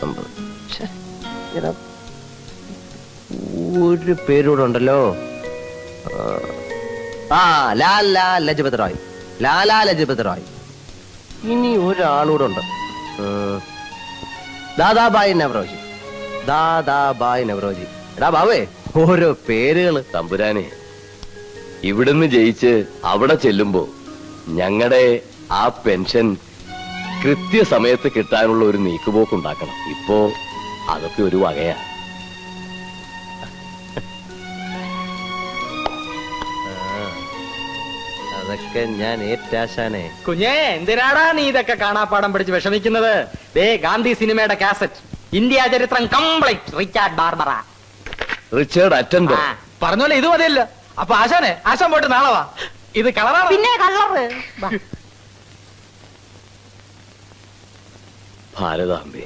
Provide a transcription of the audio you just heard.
19. ഒരു പേരൂടെ ഉണ്ടല്ലോ. ലാലാ ലജ്പത് റായ്. ലാലാ ലജ്പത് റായ്. ഇനി ഒരാളൂടെ ഉണ്ട്. ദാദാബായ് നവറോജി. ദാദാബായ് നവറോജി. എടാ ബാവേ, ഓരോ പേരുകള്. തമ്പുരാനെ, ഇവിടുന്ന് ജയിച്ച് അവിടെ ചെല്ലുമ്പോ ഞങ്ങളുടെ ആ പെൻഷൻ കൃത്യസമയത്ത് കിട്ടാനുള്ള ഒരു നീക്കുപോക്കുണ്ടാക്കണം. ഇപ്പോ അതൊക്കെ ഒരു വകയാ. അതൊക്കെ ഞാൻ ഏറ്റാശാനെ. കുഞ്ഞേ, എന്തിനാടാ നീ ഇതൊക്കെ കാണാപ്പാടം പിടിച്ച് വിഷമിക്കുന്നത്? ദേ ഗാന്ധി സിനിമയുടെ കാസറ്റ്, ഇന്ത്യ ചരിത്രം complete, Richard Barbara. Richard attender പറഞ്ഞോലെ ഇത് മതിയല്ലോ. അപ്പൊ ആശാനെ, ആശാൻ പോയിട്ട് നാളെ വാ. ഇത് കളറാണ്. പിന്നെ കളറ്. ഭാരതാംബേ,